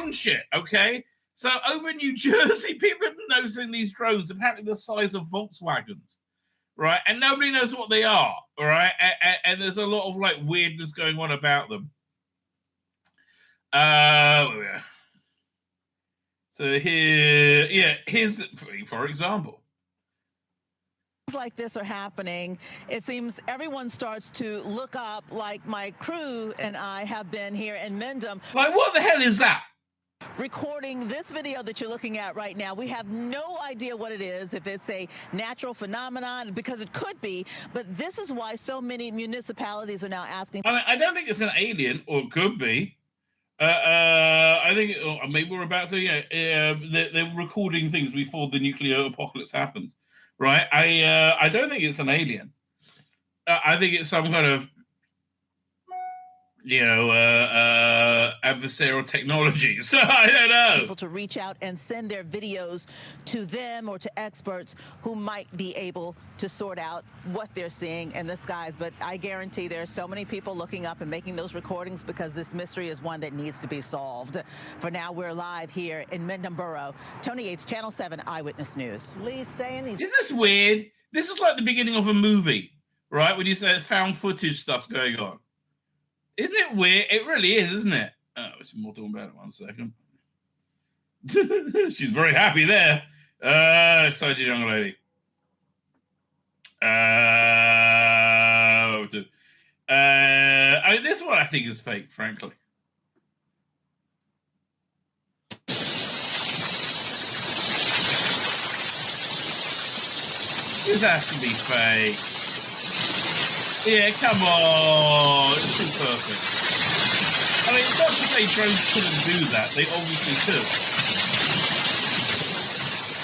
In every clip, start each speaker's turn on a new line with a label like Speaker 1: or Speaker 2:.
Speaker 1: drone shit, okay? So over in New Jersey, people have been noticing these drones, apparently the size of Volkswagens, right? And nobody knows what they are, all right? And there's a lot of like weirdness going on about them. So here's for example.
Speaker 2: Like this are happening, it seems everyone starts to look up, like my crew and I have been here in Mendham.
Speaker 1: Like, what the hell is that?
Speaker 2: Recording this video that you're looking at right now. We have no idea what it is, if it's a natural phenomenon, because it could be, but this is why so many municipalities are now asking.
Speaker 1: I mean, I don't think it's an alien, or it could be. I think maybe we're about to, they're recording things before the nuclear apocalypse happens. Right, I don't think it's an alien. I think it's some kind of, adversarial technology. So I don't know.
Speaker 2: People to reach out and send their videos to them or to experts who might be able to sort out what they're seeing in the skies. But I guarantee there are so many people looking up and making those recordings because this mystery is one that needs to be solved. For now, we're live here in Mendham Borough. Tony Yates, Channel 7 Eyewitness News. Lee's saying he's...
Speaker 1: Is this weird? This is like the beginning of a movie, right? When you say found footage stuff's going on. Isn't it weird? It really is, isn't it? Oh, it's more talking about it 1 second. She's very happy there. Excited young lady. This one I think is fake, frankly. This has to be fake. Yeah, come on. It's too perfect. I mean, it's not to say drones couldn't do that. They obviously could.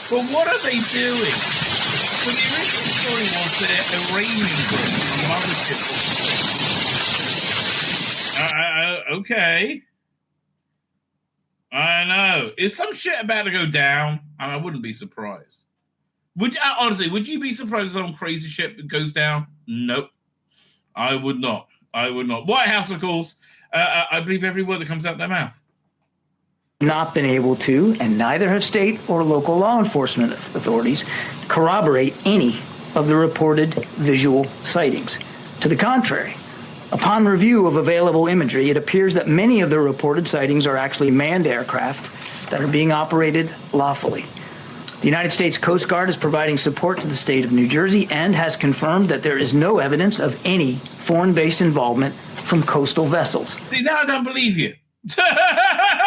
Speaker 1: But what are they doing? Well, the original story was they're Iranian drones from mothership. Okay. I know. Is some shit about to go down? I wouldn't be surprised. Honestly, would you be surprised if some crazy shit goes down? Nope. I would not. White House, of course, I believe every word that comes out their mouth.
Speaker 3: Not been able to, and neither have state or local law enforcement authorities, corroborate any of the reported visual sightings. To the contrary, upon review of available imagery, it appears that many of the reported sightings are actually manned aircraft that are being operated lawfully. The United States Coast Guard is providing support to the state of New Jersey and has confirmed that there is no evidence of any foreign-based involvement from coastal vessels.
Speaker 1: See, now I don't believe you. That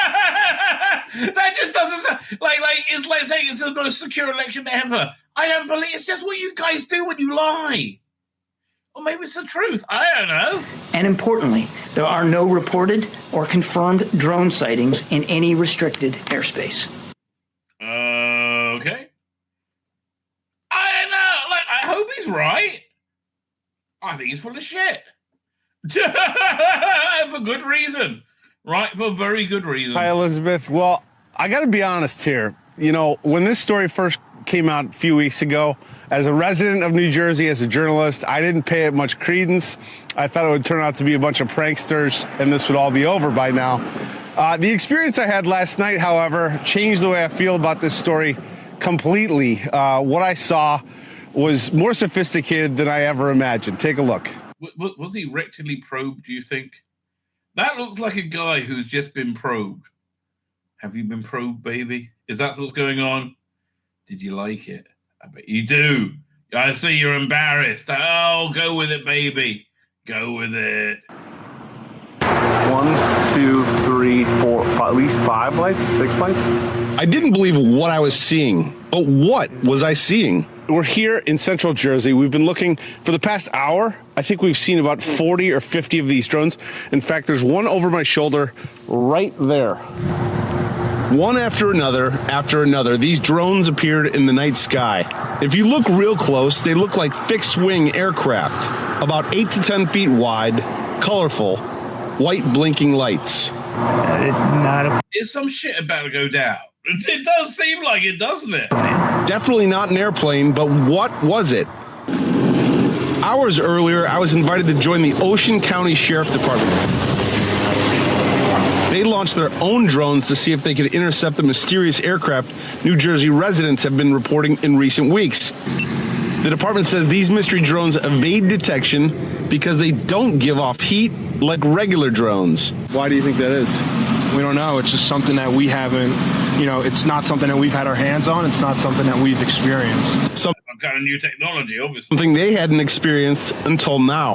Speaker 1: just doesn't sound like it's like saying it's the most secure election ever. I don't believe it's just what you guys do when you lie. Or maybe it's the truth. I don't know.
Speaker 3: And importantly, there are no reported or confirmed drone sightings in any restricted airspace.
Speaker 1: Okay. I don't know. I hope he's right. I think he's full of shit. For good reason. Right? For very good reason.
Speaker 4: Hi, Elizabeth. Well, I got to be honest here. You know, when this story first came out a few weeks ago, as a resident of New Jersey, as a journalist, I didn't pay it much credence. I thought it would turn out to be a bunch of pranksters and this would all be over by now. The experience I had last night, however, changed the way I feel about this story completely. What I saw was more sophisticated than I ever imagined. Take a look.
Speaker 1: Was he rectally probed, do you think? That looks like a guy who's just been probed. Have you been probed, baby? Is that what's going on? Did you like it? I bet you do. I see you're embarrassed. Oh, go with it, baby. Go with it.
Speaker 5: 1, 2, 3, 4, 5, at least 5 lights, 6 lights.
Speaker 4: I didn't believe what I was seeing. But what was I seeing? We're here in central Jersey. We've been looking for the past hour. I think we've seen about 40 or 50 of these drones. In fact, there's one over my shoulder right there. One after another, these drones appeared in the night sky. If you look real close, they look like fixed-wing aircraft, about 8 to 10 feet wide, colorful, white blinking lights.
Speaker 3: That is not a...
Speaker 1: Is some shit about to go down? It does seem like it, doesn't it?
Speaker 4: Definitely not an airplane, but what was it? Hours earlier, I was invited to join the Ocean County Sheriff Department. They launched their own drones to see if they could intercept the mysterious aircraft New Jersey residents have been reporting in recent weeks. The department says these mystery drones evade detection because they don't give off heat like regular drones. Why do you think that is?
Speaker 6: We don't know. It's just something that we haven't, it's not something that we've had our hands on. It's not something that we've experienced.
Speaker 1: Some kind of new technology, obviously.
Speaker 4: Something they hadn't experienced until now.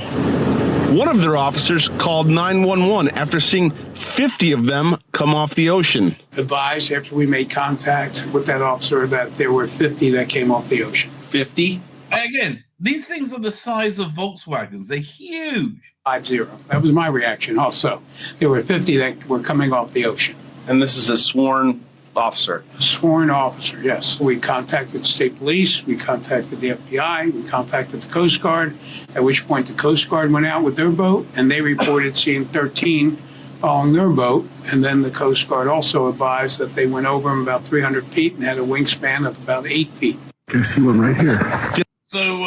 Speaker 4: One of their officers called 911 after seeing 50 of them come off the ocean.
Speaker 7: Advised after we made contact with that officer that there were 50 that came off the ocean.
Speaker 4: 50?
Speaker 1: Again, these things are the size of Volkswagens. They're huge.
Speaker 7: 50. That was my reaction also. There were 50 that were coming off the ocean.
Speaker 4: And this is a sworn officer?
Speaker 7: A sworn officer, yes. We contacted state police. We contacted the FBI. We contacted the Coast Guard, at which point the Coast Guard went out with their boat, and they reported seeing 13 following their boat. And then the Coast Guard also advised that they went over them about 300 feet and had a wingspan of about 8 feet.
Speaker 5: I see one right here.
Speaker 1: So,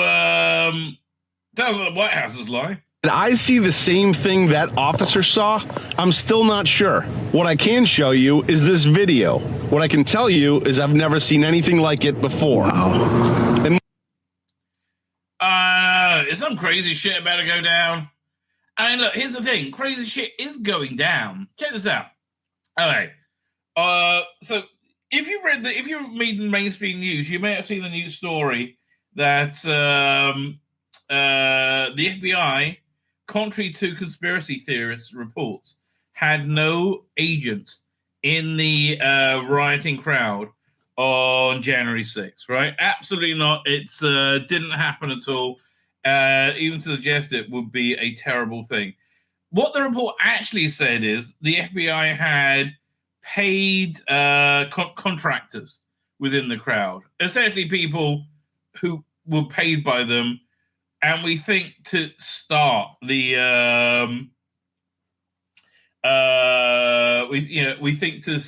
Speaker 1: that's what the White House is like.
Speaker 4: Did I see the same thing that officer saw? I'm still not sure. What I can show you is this video. What I can tell you is I've never seen anything like it before.
Speaker 5: Wow.
Speaker 1: And is some crazy shit about to go down? I mean, look, here's the thing. Crazy shit is going down. Check this out. Okay. So if you're reading mainstream news, you may have seen the news story that the FBI, contrary to conspiracy theorists' reports, had no agents in the rioting crowd on January 6th, right? Absolutely not. It's didn't happen at all. Even to suggest it would be a terrible thing. What the report actually said is the FBI had paid contractors within the crowd, essentially people who were paid by them, and we think to start the we think to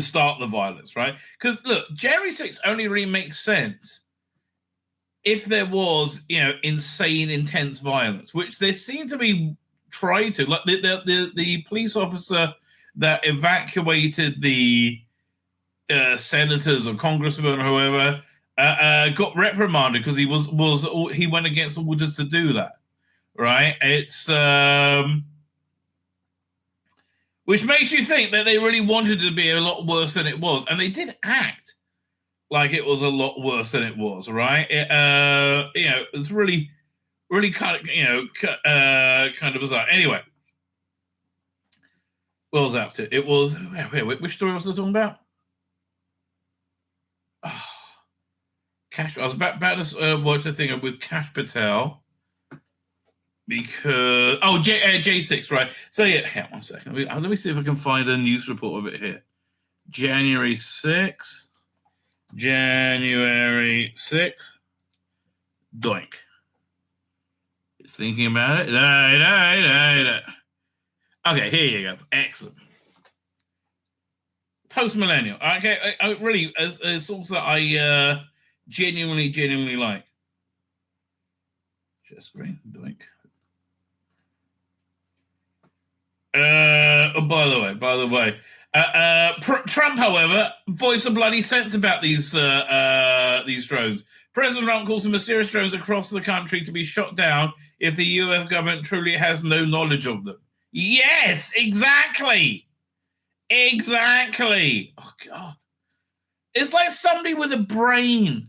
Speaker 1: start the violence, right? Because look, January 6th only really makes sense if there was, insane, intense violence, which there seemed to be tried to. Like the police officer that evacuated the senators or congressmen or whoever got reprimanded because he went against orders to do that, right? It's which makes you think that they really wanted it to be a lot worse than it was, and they did act like it was a lot worse than it was, right? It's really, really kind of bizarre. Anyway, what was I up to? It was which story was I talking about? Oh, Cash. I was about to watch the thing with Cash Patel because J6, right? So yeah, hang on 1 second. Let me see if I can find a news report of it here. January 6th. January 6th. Doink. It's thinking about it. Okay, here you go. Excellent. Post-millennial. Okay, I really, as songs that I genuinely like. Share screen. Doink. By the way. Trump, however, voiced some bloody sense about these drones. President Trump calls some mysterious drones across the country to be shot down if the US government truly has no knowledge of them. Yes, exactly. Oh, God. It's like somebody with a brain.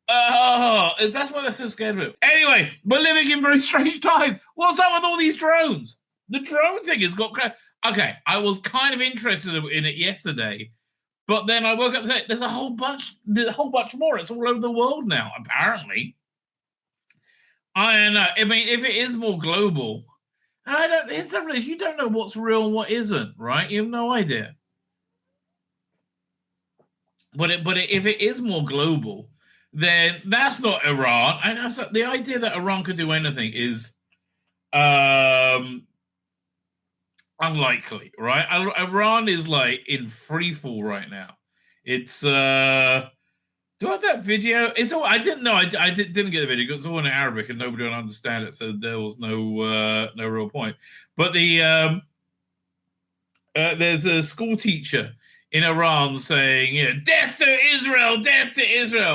Speaker 1: Oh, that's why they're so scared of it. Anyway, we're living in very strange times. What's up with all these drones? The drone thing has got crazy. Okay, I was kind of interested in it yesterday, but then I woke up today. There's a whole bunch more. It's all over the world now, apparently. I don't know. I mean, if it is more global, you don't know what's real and what isn't, right? You have no idea. But if it is more global, then that's not Iran. And the idea that Iran could do anything is unlikely, right? Iran is like in free fall right now. It's do I have that video? It's all I didn't know. I didn't get the video. It's all in Arabic and nobody will understand it, so there was no real point. But the there's a school teacher in Iran saying, death to Israel,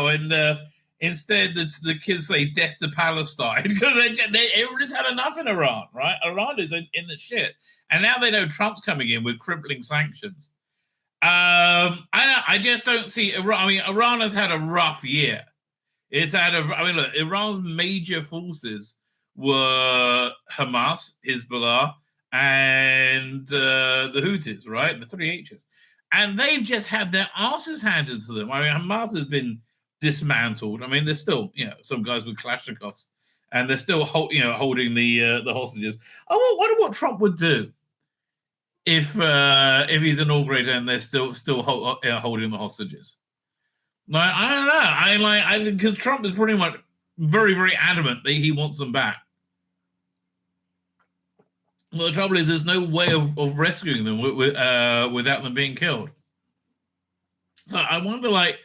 Speaker 1: and instead the kids say death to Palestine because everybody's had enough in Iran, right? Iran is in the shit, and now they know Trump's coming in with crippling sanctions. I just don't see Iran. I mean, Iran has had a rough year. Look, Iran's major forces were Hamas, Hezbollah, and the Houthis, right? The 3 H's. And they've just had their asses handed to them. I mean, Hamas has been dismantled. I mean, there's still, some guys with Kalashnikovs, and they're still, holding the hostages. I wonder what Trump would do if he's inaugurated and they're still holding the hostages. Like, I don't know. I because Trump is pretty much very, very adamant that he wants them back. Well, the trouble is, there's no way of rescuing them without them being killed. So I wonder, what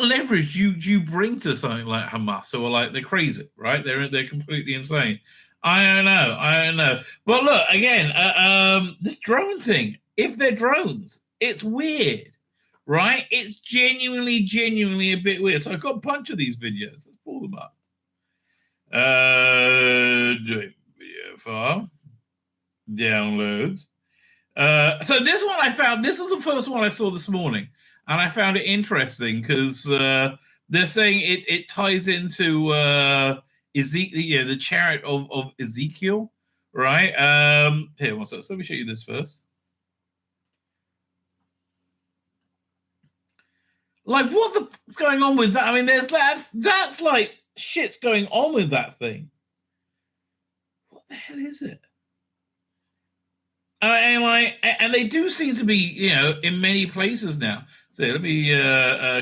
Speaker 1: leverage do you bring to something like Hamas? So, they're crazy, right? They're completely insane. I don't know. But look, again, this drone thing. If they're drones, it's weird, right? It's genuinely a bit weird. So I've got a bunch of these videos. Let's pull them up. Video file. Downloads. So this one I found, this is the first one I saw this morning. And I found it interesting because they're saying it ties into Ezekiel, the chariot of Ezekiel, right? Here, one second. Let me show you this first. What's going on with that? I mean, there's that's shit's going on with that thing. What the hell is it? And they do seem to be, in many places now. So let me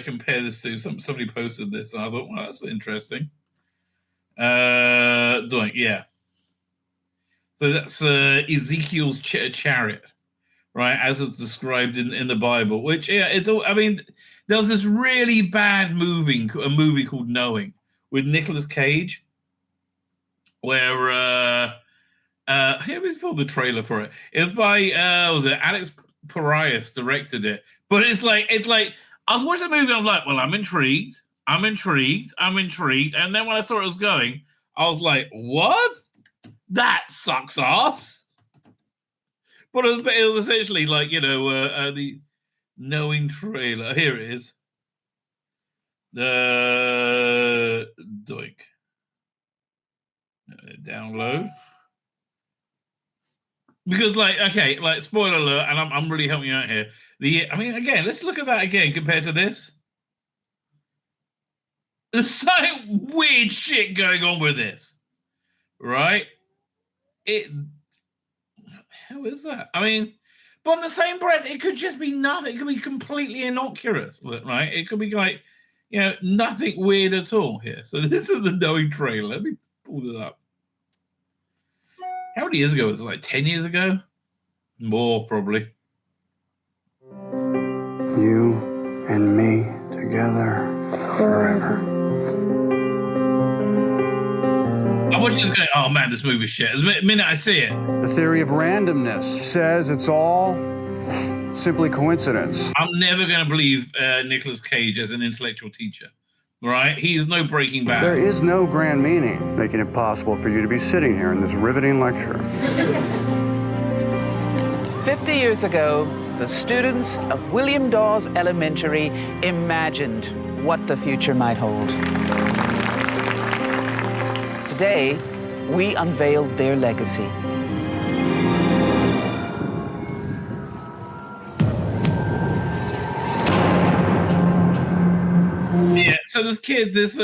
Speaker 1: compare this to somebody posted this, and I thought, well, that's interesting. Yeah. So that's Ezekiel's chariot, right, as it's described in the Bible. Which, it's all. I mean, there was this really bad movie called Knowing with Nicolas Cage, where here is for the trailer for it. It's by Alex Parias directed it, but it's like I was watching the movie. I was like, well, I'm intrigued, and then when I saw it was going, I was like, what? That sucks ass. But it was essentially the Knowing trailer. Here it is. Doink. Download. Because, spoiler alert, and I'm really helping you out here. Again, let's look at that again compared to this. There's some weird shit going on with this, right? How is that? I mean, but in the same breath, it could just be nothing. It could be completely innocuous, right? It could be nothing weird at all here. So this is the Knowing trailer. Let me pull this up. How many years ago was it? 10 years ago? More, probably.
Speaker 8: You and me together forever.
Speaker 1: I'm watching this going, oh man, this movie's shit. The minute I see it.
Speaker 8: The theory of randomness says it's all simply coincidence.
Speaker 1: I'm never going to believe Nicolas Cage as an intellectual teacher. Right? He is no Breaking Bad.
Speaker 8: There is no grand meaning, making it possible for you to be sitting here in this riveting lecture.
Speaker 9: 50 years ago, the students of William Dawes Elementary imagined what the future might hold. Today, we unveiled their legacy.
Speaker 1: Yeah, so this kid, this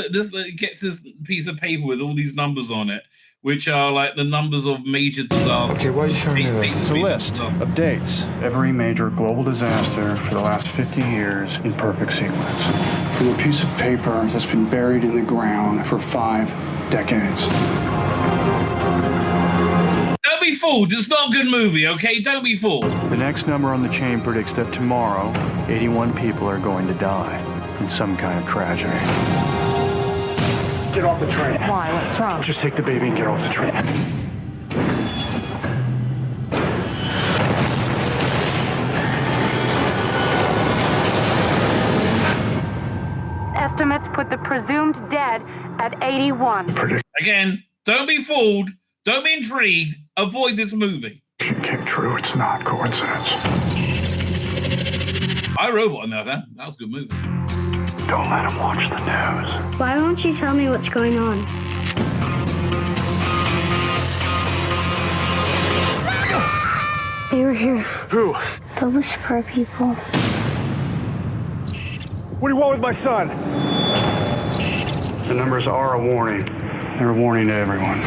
Speaker 1: gets this piece of paper with all these numbers on it, which are the numbers of major disasters.
Speaker 8: Okay, why are you showing me this? It's a list of dates. Every major global disaster for the last 50 years in perfect sequence. And a piece of paper that's been buried in the ground for 5 decades.
Speaker 1: Don't be fooled. It's not a good movie, okay? Don't be fooled.
Speaker 8: The next number on the chain predicts that tomorrow, 81 people are going to die in some kind of tragedy. Get off the train.
Speaker 10: Why? What's wrong?
Speaker 8: Just take the baby and get off the train.
Speaker 10: presumed dead at 81.
Speaker 1: Again, don't be fooled. Don't be intrigued. Avoid this movie.
Speaker 8: It came true. It's not coincidence.
Speaker 1: I Robot on that was a good movie.
Speaker 8: Don't let him watch the news.
Speaker 10: Why won't you tell me what's going on? They were here.
Speaker 8: Who?
Speaker 10: The Whisperer people.
Speaker 8: What do you want with my son? The numbers are a warning. They're a warning to everyone.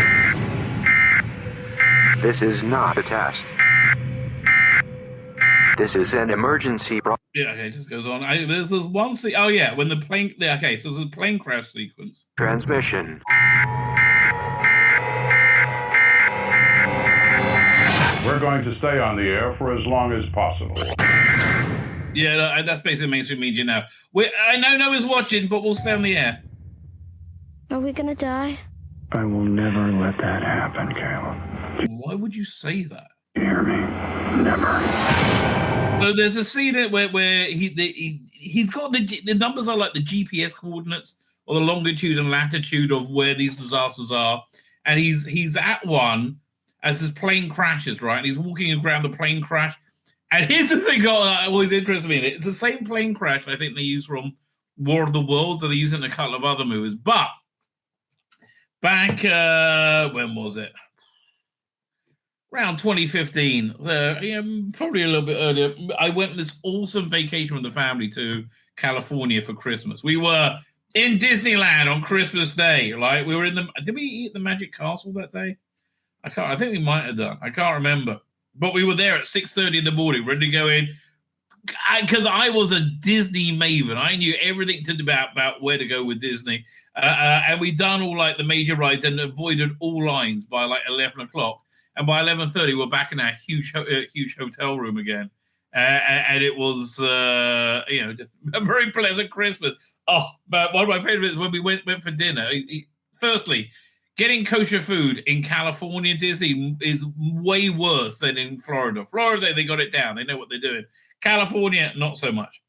Speaker 11: This is not a test. This is an emergency.
Speaker 1: Yeah, okay, it just goes on. There's one scene. Oh, yeah, when the plane. Yeah, okay, so there's a plane crash sequence.
Speaker 11: Transmission.
Speaker 12: We're going to stay on the air for as long as possible.
Speaker 1: Yeah, that's basically mainstream media now. I know no one's watching, but we'll stay on the air.
Speaker 10: Are we gonna die?
Speaker 8: I will never let that happen, Caleb.
Speaker 1: Why would you say that?
Speaker 8: You hear me? Never.
Speaker 1: So there's a scene where he's got the numbers are like the GPS coordinates or the longitude and latitude of where these disasters are, and he's at one as his plane crashes, right? And he's walking around the plane crash. And here's the thing that always interests me in it. It's the same plane crash I think they use from War of the Worlds, that they use in a couple of other movies. But back, when was it? Around 2015, probably a little bit earlier, I went on this awesome vacation with the family to California for Christmas. We were in Disneyland on Christmas Day, right? We were did we eat the Magic Castle that day? I think we might have done. I can't remember. But we were there at 6:30 in the morning, ready to go in. Because I was a Disney maven. I knew everything about where to go with Disney. And we'd done all like the major rides and avoided all lines by like 11 o'clock. And by 11:30, we're back in our huge hotel room again. And it was, a very pleasant Christmas. Oh, but one of my favorites when we went for dinner. Firstly, getting kosher food in California Disney is way worse than in Florida. Florida, they got it down. They know what they're doing. California, not so much.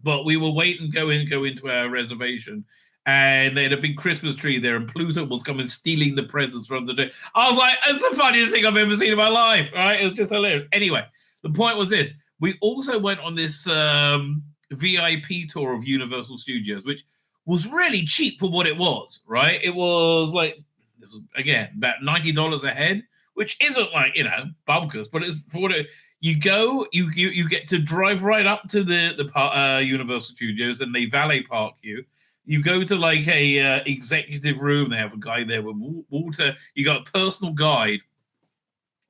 Speaker 1: But we were waiting to go into our reservation. And they had a big Christmas tree there, and Pluto was coming stealing the presents from the tree. I was like, it's the funniest thing I've ever seen in my life. Right? It was just hilarious. Anyway, the point was this. We also went on this VIP tour of Universal Studios, which was really cheap for what it was, right? It was like, again, about $90 a head, which isn't like, bunkers, but it's for what you go, you get to drive right up to the Universal Studios, and they valet park you. You go to like a executive room. They have a guy there with water. You got a personal guide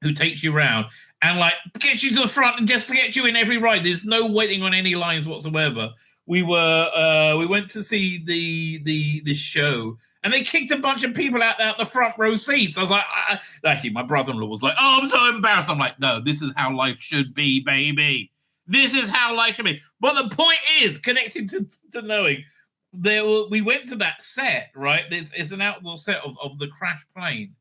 Speaker 1: who takes you around and like gets you to the front and just gets you in every ride. There's no waiting on any lines whatsoever. We went to see the show, and they kicked a bunch of people out the front row seats. I was like, actually, my brother-in-law was like, "Oh, I'm so embarrassed." I'm like, "No, this is how life should be, baby. This is how life should be." But the point is, connected to knowing, we went to that set, right? It's an outdoor set of the crash plane,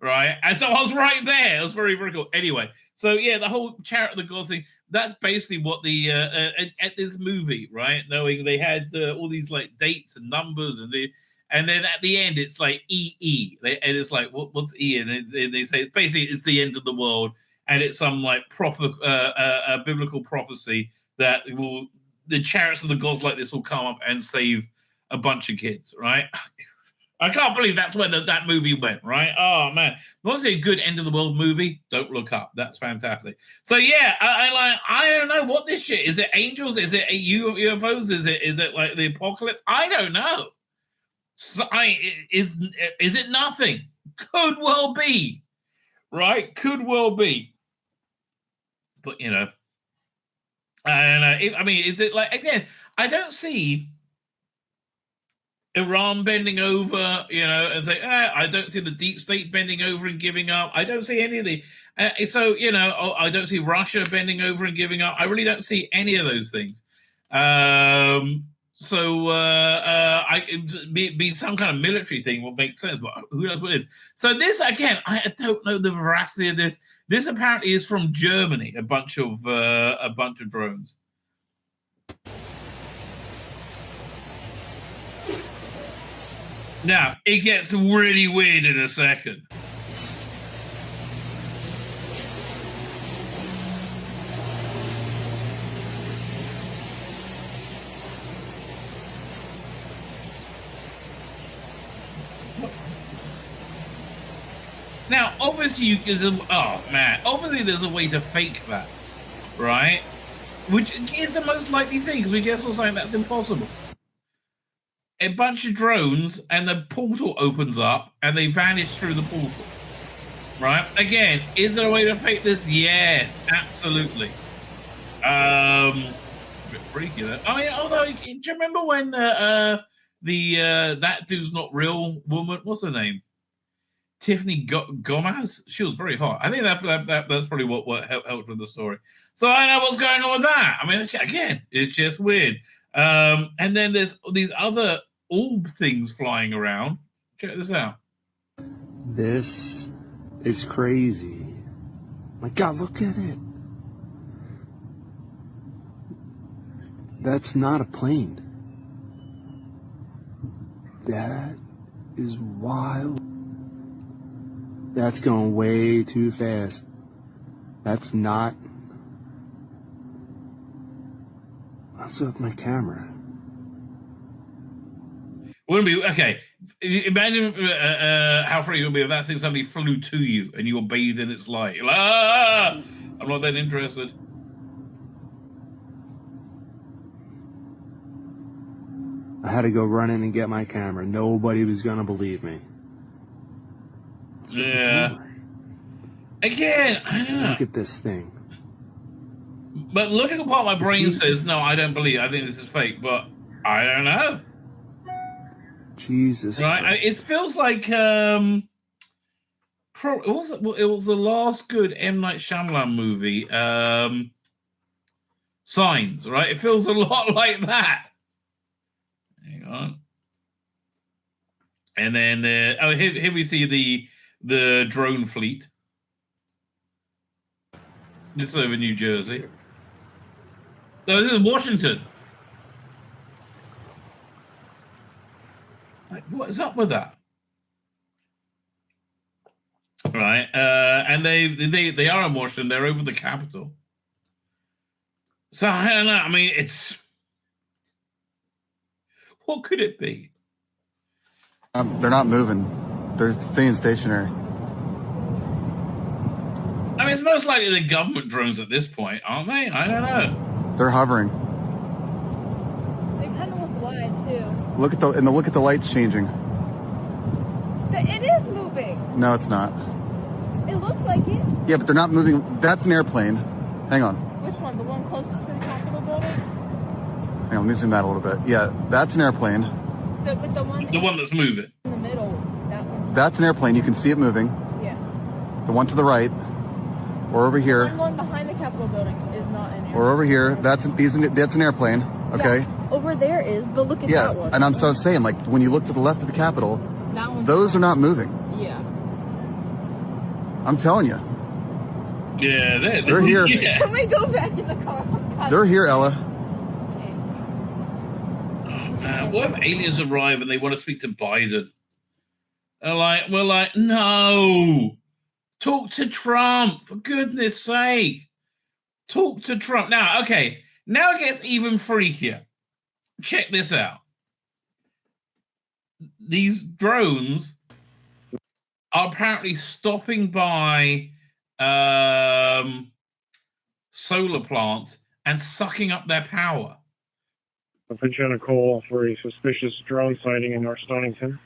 Speaker 1: right? And so I was right there. It was very, very cool. Anyway, so yeah, the whole Chariot of the Gods thing. That's basically what the at this movie, right? Knowing they had all these like dates and numbers, and then at the end it's like EE, and it's like what's E? And they say it's the end of the world, and it's some like biblical prophecy that the chariots of the gods like this will come up and save a bunch of kids, right? I can't believe that's where that movie went, right? Oh man, honestly, a good end of the world movie. Don't Look Up. That's fantastic. So yeah, I don't know what this shit is. It angels? Is it UFOs? Is it like the apocalypse? I don't know. So is it nothing? Could well be, right? Could well be. But I don't know. I mean, is it like, again? I don't see Iran bending over, and say, I don't see the deep state bending over and giving up. I don't see any of the, I don't see Russia bending over and giving up. I really don't see any of those things. Be some kind of military thing will make sense, but who knows what it is. So this, again, I don't know the veracity of this. This apparently is from Germany, a bunch of drones. Now, it gets really weird in a second. Now, obviously, obviously there's a way to fake that, right? Which is the most likely thing, because we guess we're saying that's impossible. A bunch of drones, and the portal opens up, and they vanish through the portal, right? Again, is there a way to fake this? Yes, absolutely. A bit freaky, though. I mean, although, do you remember when that dude's not real woman? What's her name? Tiffany Gomez. She was very hot. I think that's probably what helped with the story. So I know what's going on with that. I mean, again, it's just weird. And then there's these other orb things flying around. Check this out.
Speaker 6: This is crazy. My God, look at it. That's not a plane. That is wild. That's going way too fast. That's not... What's up with my camera?
Speaker 1: Wouldn't be okay. Imagine how free it would be if that thing suddenly flew to you and you were bathed in its light. You're like, I'm not that interested.
Speaker 6: I had to go run in and get my camera. Nobody was going to believe me.
Speaker 1: Yeah. Again, I don't know.
Speaker 6: Look at this thing.
Speaker 1: But logical part of my brain says, no, I don't believe. I think this is fake, but I don't know.
Speaker 6: Jesus.
Speaker 1: Right? It feels like it was the last good M. Night Shyamalan movie, Signs, right? It feels a lot like that. Hang on. And then here we see the drone fleet. This is over New Jersey. No, this is Washington. Like, what is up with that? Right, and they are in Washington. They're over the Capitol. So I don't know. I mean, what could it be?
Speaker 13: They're not moving. They're staying stationary.
Speaker 1: I mean, it's most likely the government drones at this point, aren't they? I don't know.
Speaker 13: They're hovering.
Speaker 14: They kind of look wide too.
Speaker 13: Look at the lights changing.
Speaker 14: It is moving.
Speaker 13: No, it's not.
Speaker 14: It looks like it.
Speaker 13: Yeah, but they're not moving. That's an airplane. Hang on.
Speaker 14: Which one? The one closest to the Capitol building?
Speaker 13: Hang on, let me zoom out a little bit. Yeah, that's an airplane.
Speaker 14: The
Speaker 1: one that's moving.
Speaker 14: In the middle. That one.
Speaker 13: That's an airplane. You can see it moving.
Speaker 14: Yeah.
Speaker 13: The one to the right. Or over here.
Speaker 14: The one behind the Capitol building is not an airplane.
Speaker 13: Or over here. That's an airplane. Okay.
Speaker 14: Yeah, over there is, but look at that one.
Speaker 13: And I'm saying, like, when you look to the left of the Capitol, those are not moving.
Speaker 14: Yeah.
Speaker 13: I'm telling you.
Speaker 1: Yeah,
Speaker 13: they're here.
Speaker 14: Yeah. Can we go back in the car?
Speaker 13: They're here, Ella.
Speaker 1: What if aliens arrive and they want to speak to Biden? We're like, no. Talk to Trump, for goodness sake. Talk to Trump. Now, okay, now it gets even freakier. Check this out. These drones are apparently stopping by solar plants and sucking up their power.
Speaker 15: I've been on a call for a suspicious drone sighting in North Stonington.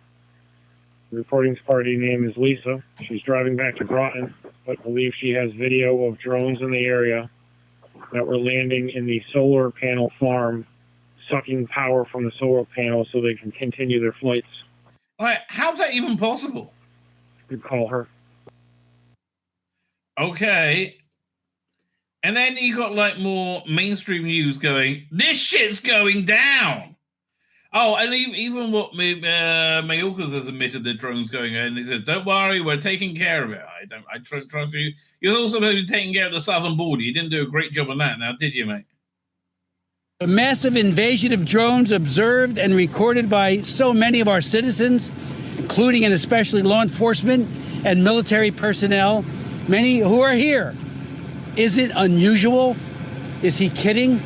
Speaker 15: The reporting party name is Lisa. She's driving back to Groton, but believes she has video of drones in the area that were landing in the solar panel farm, sucking power from the solar panels so they can continue their flights.
Speaker 1: All right, how's that even possible?
Speaker 15: You call her.
Speaker 1: Okay. And then you got like more mainstream news going, this shit's going down. Oh, and even what Mayorkas has admitted the drone's going on. He says, don't worry, we're taking care of it. I trust you. You're also taking care of the southern border. You didn't do a great job on that now, did you, mate?
Speaker 16: A massive invasion of drones observed and recorded by so many of our citizens, including and especially law enforcement and military personnel, many who are here. Is it unusual? Is he kidding?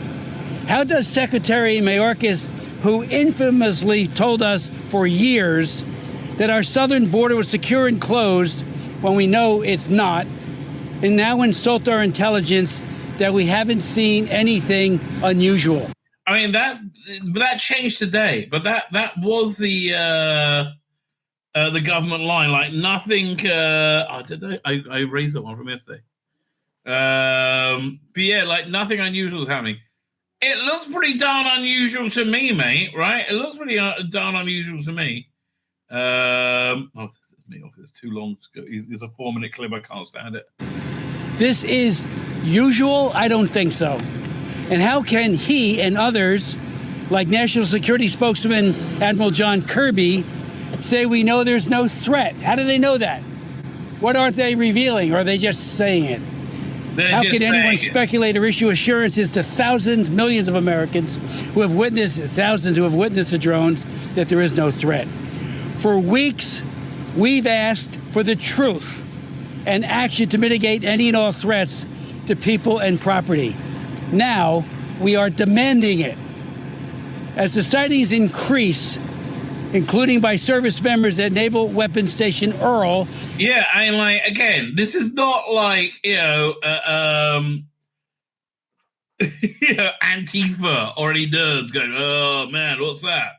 Speaker 16: How does Secretary Mayorkas, who infamously told us for years that our southern border was secure and closed when we know it's not, and now insult our intelligence that we haven't seen anything unusual?
Speaker 1: I mean, that changed today, but that was the government line. Like nothing. I raised that one from yesterday. But yeah, like nothing unusual is happening. It looks pretty darn unusual to me, mate. Right? It looks pretty darn unusual to me. This is me. It's too long to go. It's a 4-minute clip. I can't stand it.
Speaker 16: This is usual? I don't think so. And how can he and others, like National Security Spokesman Admiral John Kirby, say we know there's no threat? How do they know that? What are they revealing? Or are they just saying it? How can anyone speculate or issue assurances to thousands, millions of Americans who have witnessed, thousands who have witnessed the drones, that there is no threat? For weeks, we've asked for the truth and action to mitigate any and all threats to people and property. Now, we are demanding it. As the sightings increase, including by service members at Naval Weapons Station Earl.
Speaker 1: Yeah, I mean, like, again, this is not like, Antifa or any nerds going, oh, man, what's that?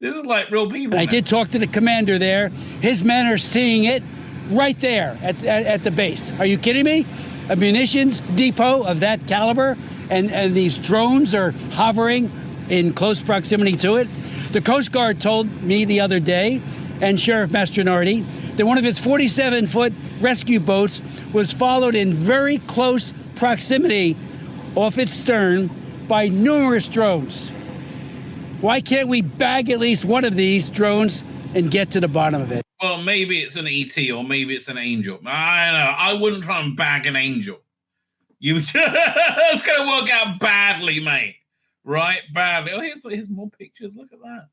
Speaker 1: This is like real people.
Speaker 16: I did talk to the commander there. His men are seeing it right there at the base. Are you kidding me? A munitions depot of that caliber, and these drones are hovering in close proximity to it. The Coast Guard told me the other day, and Sheriff Mastronardi, that one of its 47-foot rescue boats was followed in very close proximity off its stern by numerous drones. Why can't we bag at least one of these drones and get to the bottom of it?
Speaker 1: Well, maybe it's an ET or maybe it's an angel. I don't know. I wouldn't try and bag an angel. It's going to work out badly, mate. Right? Badly. Oh, here's more pictures. Look at that.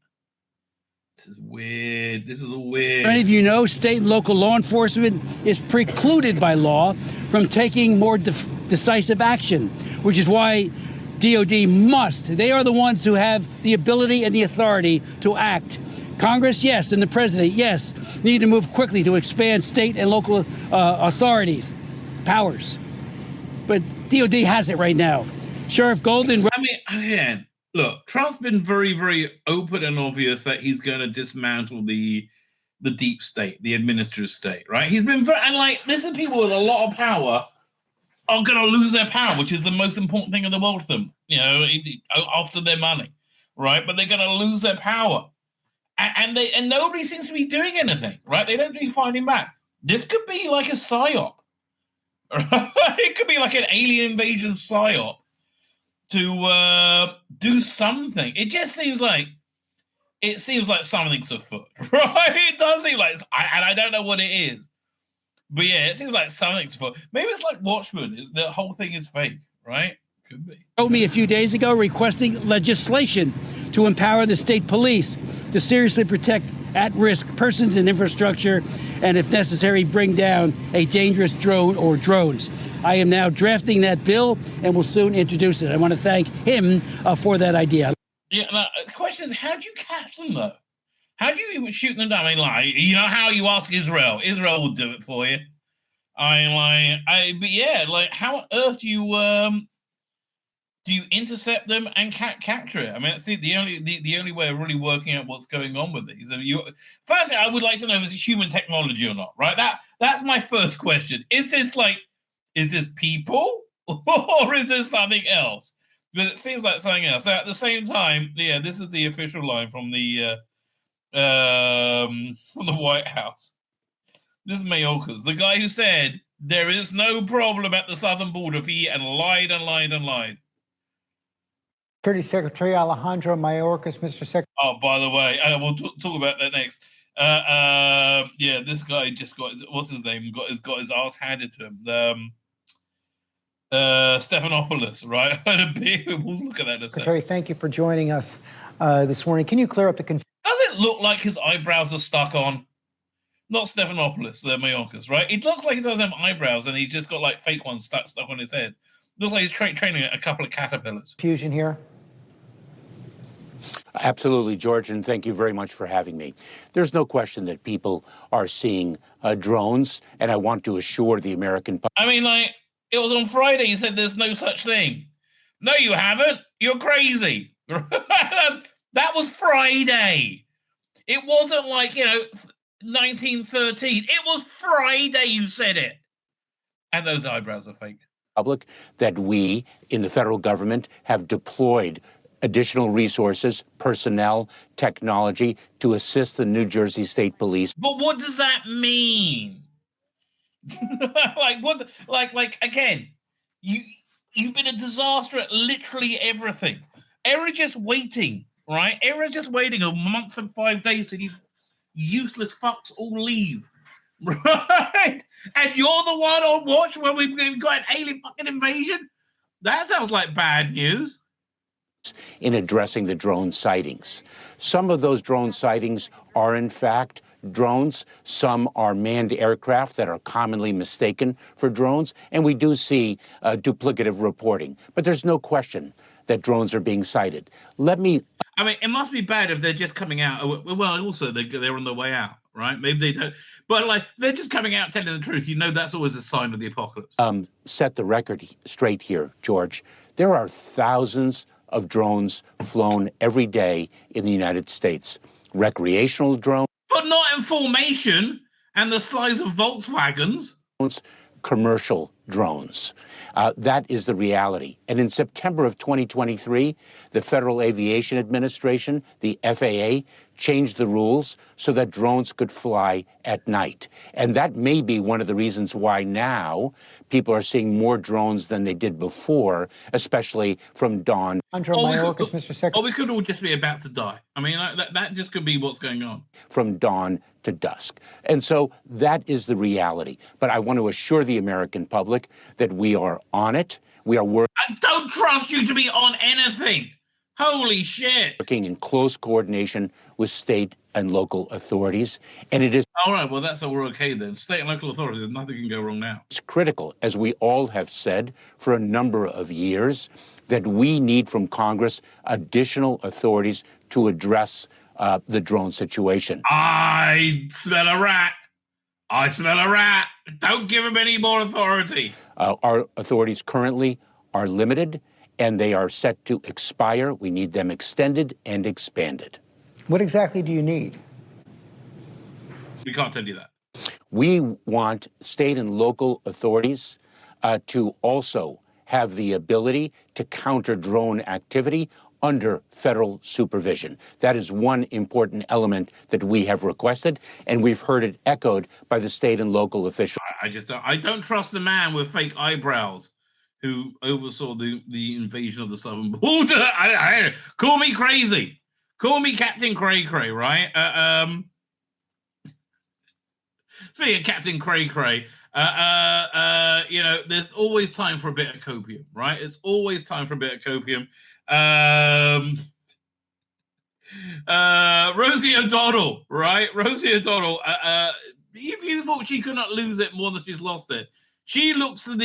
Speaker 1: This is weird. This is all weird.
Speaker 16: Many of you know state and local law enforcement is precluded by law from taking more decisive action, which is why DOD must. They are the ones who have the ability and the authority to act. Congress, yes, and the president, yes, need to move quickly to expand state and local authorities, powers. But DOD has it right now. Sheriff Golden.
Speaker 1: I mean, again, look, Trump's been very, very open and obvious that he's going to dismantle the deep state, the administrative state, right? He's been very, and like, this is people with a lot of power are going to lose their power, which is the most important thing in the world to them, after their money, right? But they're going to lose their power. And nobody seems to be doing anything, right? They don't seem to be fighting back. This could be like a psyop. Right? It could be like an alien invasion psyop to do something. It just seems like something's afoot, right? It does seem like, and I don't know what it is, but yeah, it seems like something's afoot. Maybe it's like Watchmen. The whole thing is fake, right? Could be.
Speaker 16: Told me a few days ago requesting legislation to empower the state police to seriously protect at-risk persons and infrastructure, and if necessary, bring down a dangerous drone or drones. I am now drafting that bill and will soon introduce it. I want to thank him for that idea.
Speaker 1: Yeah, now, the question is, how do you catch them, though? How do you even shoot them down? I mean, like, you know how you ask Israel? Israel will do it for you. But yeah, like, how on earth do you intercept them and capture it? I mean, that's the only way of really working out what's going on with these. Firstly, I would like to know if it's human technology or not, right? That's my first question. Is this people or is this something else? Because it seems like something else. So at the same time, yeah, this is the official line from the White House. This is Mayorkas, the guy who said there is no problem at the southern border for you, and lied and lied and lied.
Speaker 17: Security Secretary Alejandro Mayorkas, Mr. Secretary.
Speaker 1: Oh, by the way, we'll talk about that next. Yeah, this guy just got, what's his name? Got his ass handed to him. Stephanopoulos, right? We'll look at that in a second.
Speaker 17: Secretary, thank you for joining us this morning. Can you clear up the confusion?
Speaker 1: Does it look like his eyebrows are stuck on? Not Stephanopoulos, the Mayorkas, right? It looks like he doesn't have eyebrows and he's just got like fake ones stuck on his head. Looks like he's training a couple of caterpillars.
Speaker 17: Confusion here.
Speaker 18: Absolutely, George, and thank you very much for having me. There's no question that people are seeing drones, and I want to assure the American public.
Speaker 1: I mean, like, it was on Friday, you said there's no such thing. No, you haven't. You're crazy. That was Friday. It wasn't like, 1913. It was Friday you said it. And those eyebrows are fake.
Speaker 18: Public, that we in the federal government have deployed additional resources, personnel, technology to assist the New Jersey State Police.
Speaker 1: But what does that mean? Again, you've been a disaster at literally everything. Everyone's just waiting, right? Everyone's just waiting a month and 5 days till you useless fucks all leave, right? And you're the one on watch when we've got an alien fucking invasion? That sounds like bad news.
Speaker 18: In addressing the drone sightings. Some of those drone sightings are, in fact, drones. Some are manned aircraft that are commonly mistaken for drones. And we do see duplicative reporting. But there's no question that drones are being sighted. I mean,
Speaker 1: it must be bad if they're just coming out. Well, also, they're on their way out, right? Maybe they don't. But, they're just coming out telling the truth. That's always a sign of the apocalypse.
Speaker 18: Set the record straight here, George. There are thousands of drones flown every day in the United States. Recreational drones.
Speaker 1: But not in formation and the size of Volkswagens.
Speaker 18: Commercial drones. That is the reality. And in September of 2023, the Federal Aviation Administration, the FAA, changed the rules so that drones could fly at night. And that may be one of the reasons why now people are seeing more drones than they did before, especially from dawn.
Speaker 17: Mr. Secretary.
Speaker 1: Or we could all just be about to die. I mean, that just could be what's going on.
Speaker 18: From dawn to dusk. And so that is the reality. But I want to assure the American public that we are on it. We are working.
Speaker 1: I don't trust you to be on anything. Holy shit.
Speaker 18: Working in close coordination with state and local authorities. And it is.
Speaker 1: All right, well, we're okay then. State and local authorities, nothing can go wrong now.
Speaker 18: It's critical, as we all have said for a number of years, that we need from Congress additional authorities to address the drone situation.
Speaker 1: I smell a rat. Don't give him any more authority.
Speaker 18: Our authorities currently are limited, and they are set to expire. We need them extended and expanded.
Speaker 17: What exactly do you need?
Speaker 1: We can't tell you that.
Speaker 18: We want state and local authorities to also have the ability to counter drone activity under federal supervision. That is one important element that we have requested, and we've heard it echoed by the state and local officials.
Speaker 1: I don't trust the man with fake eyebrows who oversaw the invasion of the southern border. Call me crazy. Call me Captain Cray Cray, right? Speaking of Captain Cray Cray, there's always time for a bit of copium, right? It's always time for a bit of copium. Rosie O'Donnell, right? Rosie O'Donnell. If you thought she could not lose it more than she's lost it, she looks at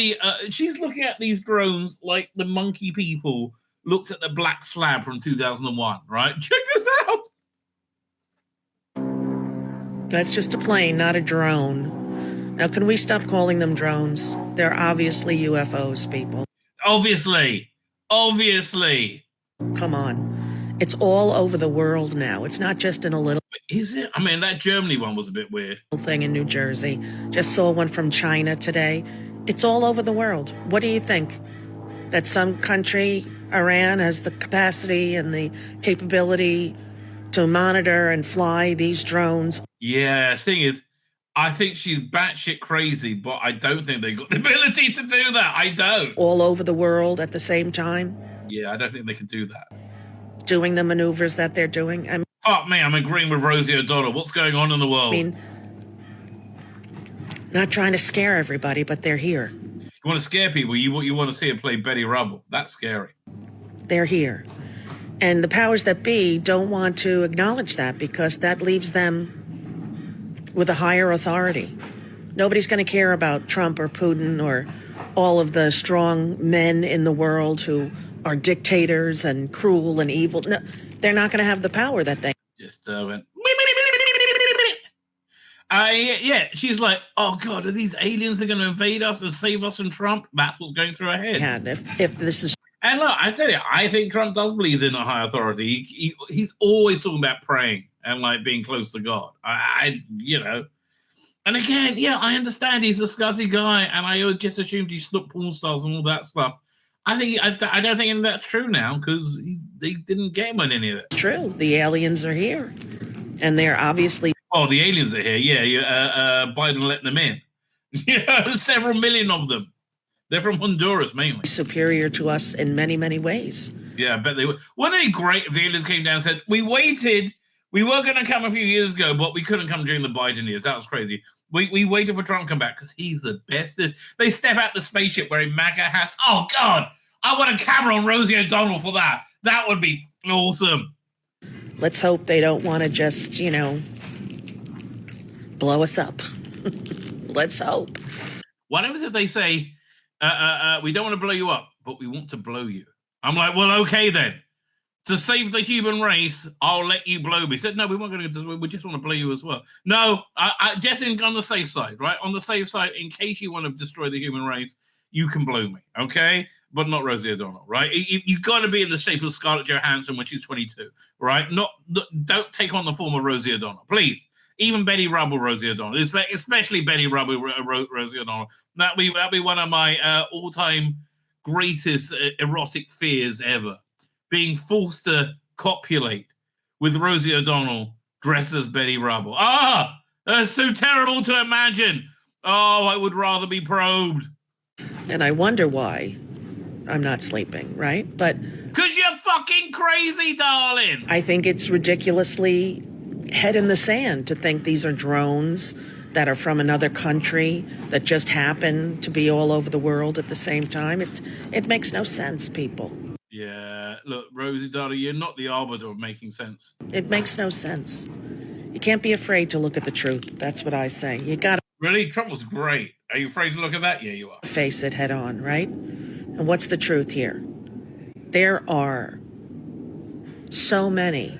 Speaker 1: she's looking at these drones like the monkey people looked at the black slab from 2001, right? Check this out.
Speaker 19: That's just a plane, not a drone. Now, can we stop calling them drones? They're obviously UFOs, people.
Speaker 1: Obviously.
Speaker 19: Come on. It's all over the world now. It's not just in a little...
Speaker 1: Is it? I mean, that Germany one was a bit weird.
Speaker 19: ...thing in New Jersey. Just saw one from China today. It's all over the world. What do you think? That some country, Iran, has the capacity and the capability to monitor and fly these drones?
Speaker 1: Yeah, thing is, I think she's batshit crazy, but I don't think they got the ability to do that. I don't.
Speaker 19: All over the world at the same time?
Speaker 1: Yeah, I don't think they can do that.
Speaker 19: Doing the maneuvers that they're doing?
Speaker 1: Fuck me, I'm agreeing with Rosie O'Donnell. What's going on in the world?
Speaker 19: I mean, not trying to scare everybody, but they're here.
Speaker 1: You want to scare people. You want to see her play Betty Rubble. That's scary.
Speaker 19: They're here. And the powers that be don't want to acknowledge that because that leaves them with a higher authority. Nobody's going to care about Trump or Putin or all of the strong men in the world who are dictators and cruel and evil. No, they're not going to have the power that they
Speaker 1: just went. Yeah, she's like, oh God, are these aliens that are going to invade us and save us from Trump? That's what's going through her head.
Speaker 19: had. If this is
Speaker 1: And look, I tell you, I think Trump does believe in a high authority. He's always talking about praying and like being close to God. And again, yeah, I understand he's a scuzzy guy, and I just assumed he snooked porn stars and all that stuff. I don't think that's true now because they didn't get him on any of it.
Speaker 19: True, the aliens are here, and they're obviously.
Speaker 1: Oh, the aliens are here. Yeah, Biden let them in. Yeah, several million of them. They're from Honduras mainly.
Speaker 19: Superior to us in many, many ways.
Speaker 1: Yeah, I bet they would. Wouldn't it be great if the aliens came down and said, we waited, we were going to come a few years ago, but we couldn't come during the Biden years. That was crazy. We waited for Trump to come back because he's the best. They step out the spaceship wearing MAGA hats. Oh, God, I want a camera on Rosie O'Donnell for that. That would be awesome.
Speaker 19: Let's hope they don't want to just, blow us up. Let's hope.
Speaker 1: What happens if they say, we don't want to blow you up, but we want to blow you? I'm like, well, okay then. To save the human race, I'll let you blow me. He said, no, we weren't going to. We just want to blow you as well. No, I just on the safe side, right? On the safe side, in case you want to destroy the human race, you can blow me, okay? But not Rosie O'Donnell, right? You've got to be in the shape of Scarlett Johansson when she's 22, right? Don't take on the form of Rosie O'Donnell, please. Even Betty Rubble, Rosie O'Donnell, especially Betty Rubble, Rosie O'Donnell. That'd be one of my all-time greatest erotic fears ever. Being forced to copulate with Rosie O'Donnell dressed as Betty Rubble. That's so terrible to imagine. Oh, I would rather be probed.
Speaker 19: And I wonder why I'm not sleeping, right? But
Speaker 1: because you're fucking crazy, darling.
Speaker 19: I think it's ridiculously head in the sand to think these are drones that are from another country that just happen to be all over the world at the same time. It makes no sense, people.
Speaker 1: Yeah, look, Rosie, darling, you're not the arbiter of making sense.
Speaker 19: It makes no sense. You can't be afraid to look at the truth. That's what I say. You got to.
Speaker 1: Really? Trump was great. Are you afraid to look at that? Yeah, you are.
Speaker 19: Face it head on, right? And what's the truth here? There are so many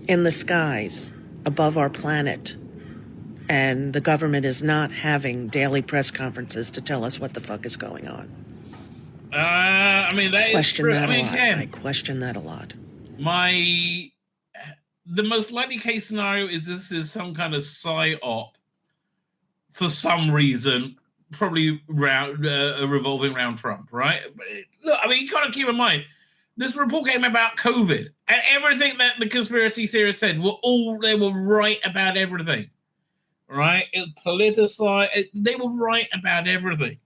Speaker 19: in the skies above our planet, and the government is not having daily press conferences to tell us what the fuck is going on.
Speaker 1: I mean, that
Speaker 19: question
Speaker 1: is true.
Speaker 19: that
Speaker 1: I mean,
Speaker 19: a lot.
Speaker 1: again,
Speaker 19: I question that a lot.
Speaker 1: The most likely case scenario is this is some kind of psy-op for some reason, probably revolving around Trump, right? Look, I mean, you got to keep in mind, this report came about COVID, and everything that the conspiracy theorists said they were right about everything, right? It politicized. They were right about everything.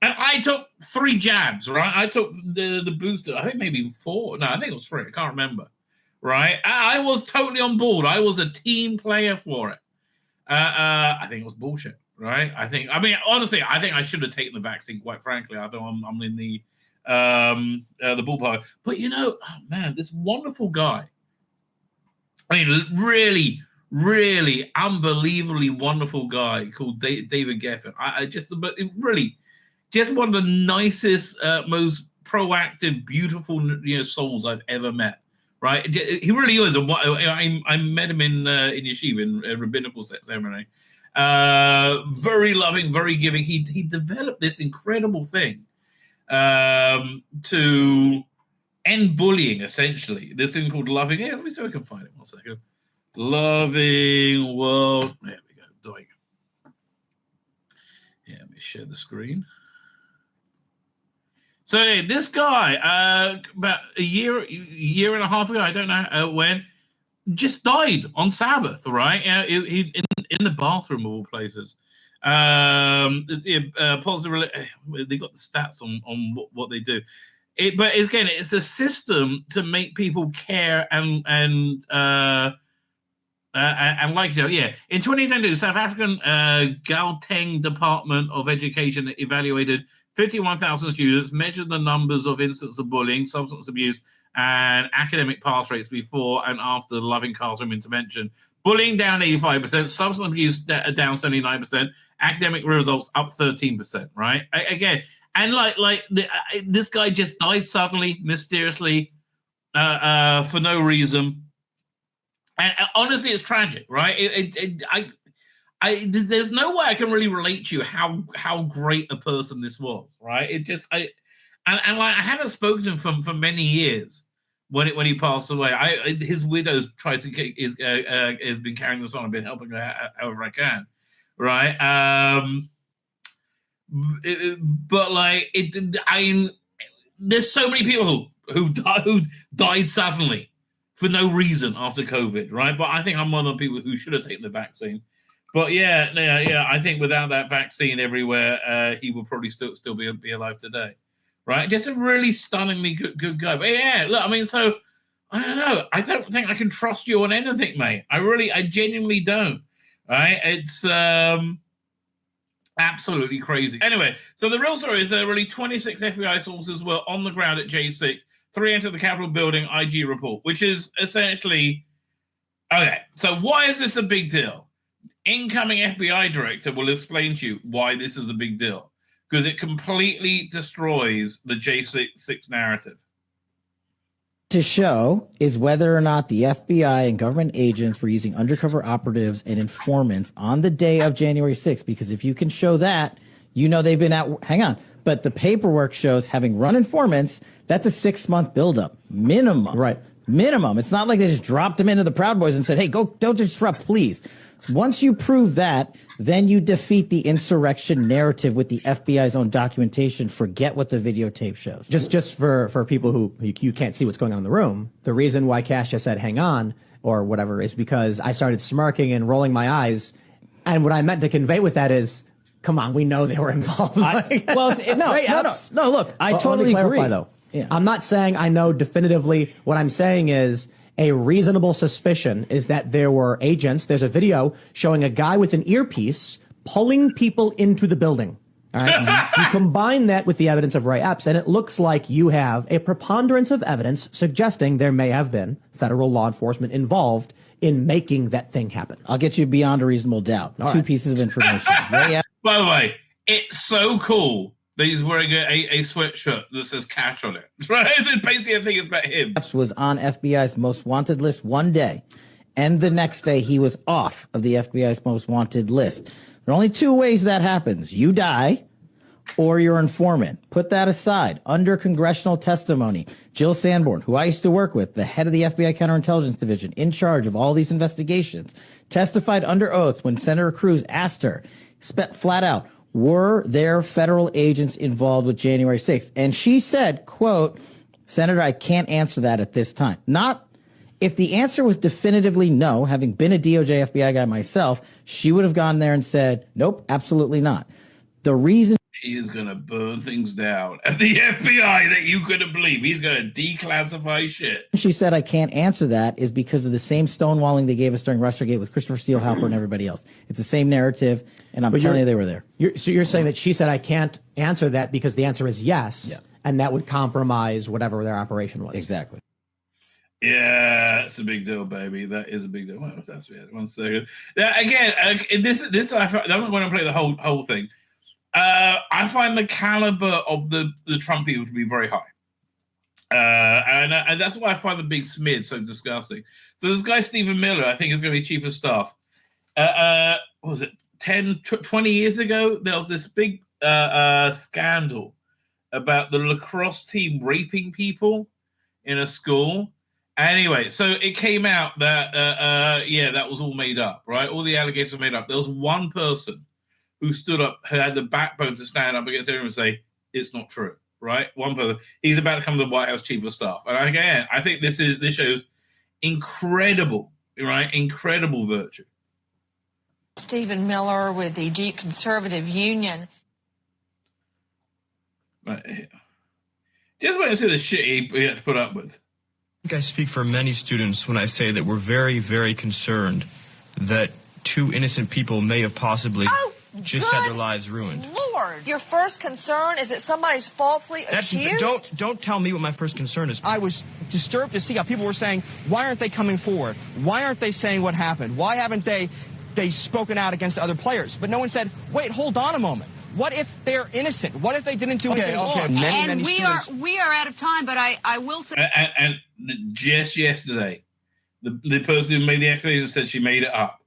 Speaker 1: And I took 3 jabs, right? I took the booster. I think maybe 4. No, I think it was 3. I can't remember, right? I was totally on board. I was a team player for it. I think it was bullshit, right? Honestly, I think I should have taken the vaccine, quite frankly. I thought I'm in the ballpark. But, oh, man, this wonderful guy. I mean, really, really unbelievably wonderful guy called David Geffen. Just one of the nicest, most proactive, beautiful, souls I've ever met. Right? He really is. I met him in yeshiva in a rabbinical ceremony. Very loving, very giving. He developed this incredible thing to end bullying. Essentially, this thing called Loving. Yeah, let me see if I can find it. 1 second. Loving World. There we go. Doing. Yeah, let me share the screen. So this guy, about a year and a half ago, I don't know when, just died on Sabbath, right? He in the bathroom of all places. Positive. They got the stats on what they do. But again, it's a system to make people care and And like, yeah, in 2022, South African Gauteng Department of Education evaluated 51,000 students, measured the numbers of incidents of bullying, substance abuse, and academic pass rates before and after the loving classroom intervention. Bullying down 85%, substance abuse down 79%, academic results up 13%, right? Again, and this guy just died suddenly, mysteriously, for no reason. And honestly, it's tragic, right? There's no way I can really relate to you how great a person this was, right? I hadn't spoken to him for many years when he passed away. His widow has been carrying this on. I've been helping her however I can, right? There's so many people who died suddenly for no reason after COVID, right? But I think I'm one of the people who should have taken the vaccine. But yeah, I think without that vaccine everywhere, he would probably still be alive today, right? Just a really stunningly good guy. But yeah, look, I mean, so I don't know. I don't think I can trust you on anything, mate. I genuinely don't. Right? It's absolutely crazy. Anyway, so the real story is there really 26 FBI sources were on the ground at J6. 3 entered the Capitol building, IG report, which is essentially, okay, so why is this a big deal? Incoming FBI director will explain to you why this is a big deal, because it completely destroys the J6 narrative.
Speaker 20: To show is whether or not the FBI and government agents were using undercover operatives and informants on the day of January 6th, because if you can show that, you know they've been out, hang on, but the paperwork shows having run informants, that's a 6-month buildup, minimum. Right. Minimum. It's not like they just dropped them into the Proud Boys and said, hey, go, don't disrupt, please. So once you prove that, then you defeat the insurrection narrative with the FBI's own documentation. Forget what the videotape shows.
Speaker 17: Just for people who you can't see what's going on in the room, the reason why Cash just said hang on or whatever is because I started smirking and rolling my eyes. And what I meant to convey with that is, come on, we know they were involved.
Speaker 20: No, look, I totally agree.
Speaker 17: Though. Yeah. I'm not saying I know definitively. What I'm saying is a reasonable suspicion is that there were agents. There's a video showing a guy with an earpiece pulling people into the building. All right. You combine that with the evidence of Ray Epps, and it looks like you have a preponderance of evidence suggesting there may have been federal law enforcement involved in making that thing happen.
Speaker 20: I'll get you beyond a reasonable doubt. Two pieces of information. Ray Epps.
Speaker 1: By the way, it's so cool that he's wearing a sweatshirt that says Cash on it. Right? Basically, I think it's about him.
Speaker 20: Epps was on FBI's most wanted list one day, and the next day he was off of the FBI's most wanted list. There are only two ways that happens. You die, or your informant. Put that aside. Under congressional testimony, Jill Sanborn, who I used to work with, the head of the FBI Counterintelligence Division, in charge of all these investigations, testified under oath when Senator Cruz asked her, flat out, were there federal agents involved with January 6th? And she said, quote, Senator, I can't answer that at this time. Not if the answer was definitively no, having been a DOJ FBI guy myself, she would have gone there and said, nope, absolutely not. The reason
Speaker 1: he is going to burn things down at the FBI that you couldn't believe. He's going to declassify shit.
Speaker 20: She said, I can't answer that is because of the same stonewalling they gave us during Russiagate with Christopher Steele, Halper, and everybody else. It's the same narrative, and I'm telling you they were there.
Speaker 17: So you're saying that she said, I can't answer that because the answer is yes, and that would compromise whatever their operation was.
Speaker 20: Exactly.
Speaker 1: Yeah, it's a big deal, baby. That is a big deal. Well, that's weird. 1 second. Again, this I don't want to play the whole thing. I find the caliber of the Trump people to be very high. And that's why I find the big smid so disgusting. So this guy, Stephen Miller, I think is going to be chief of staff. What was it, 20 years ago? There was this big scandal about the lacrosse team raping people in a school. Anyway, so it came out that, that was all made up, right? All the allegations were made up. There was one person who stood up, who had the backbone to stand up against everyone and say, it's not true, right? One person. He's about to come to the White House chief of staff. And again, I think this shows incredible, right? Incredible virtue.
Speaker 21: Stephen Miller with the Deep Conservative Union.
Speaker 1: Right. Just wait and see the shit he had to put up with.
Speaker 22: I think I speak for many students when I say that we're very, very concerned
Speaker 2: that two innocent people may have possibly just had their lives ruined.
Speaker 21: Lord, your first concern is that somebody's falsely accused?
Speaker 2: Don't tell me what my first concern is.
Speaker 22: I was disturbed to see how people were saying, why aren't they coming forward? Why aren't they saying what happened? Why haven't they spoken out against other players? But no one said, wait, hold on a moment. What if they're innocent? What if they didn't do anything wrong?
Speaker 21: And we are out of time, but I will say...
Speaker 1: And just yesterday, the person who made the accusation said she made it up.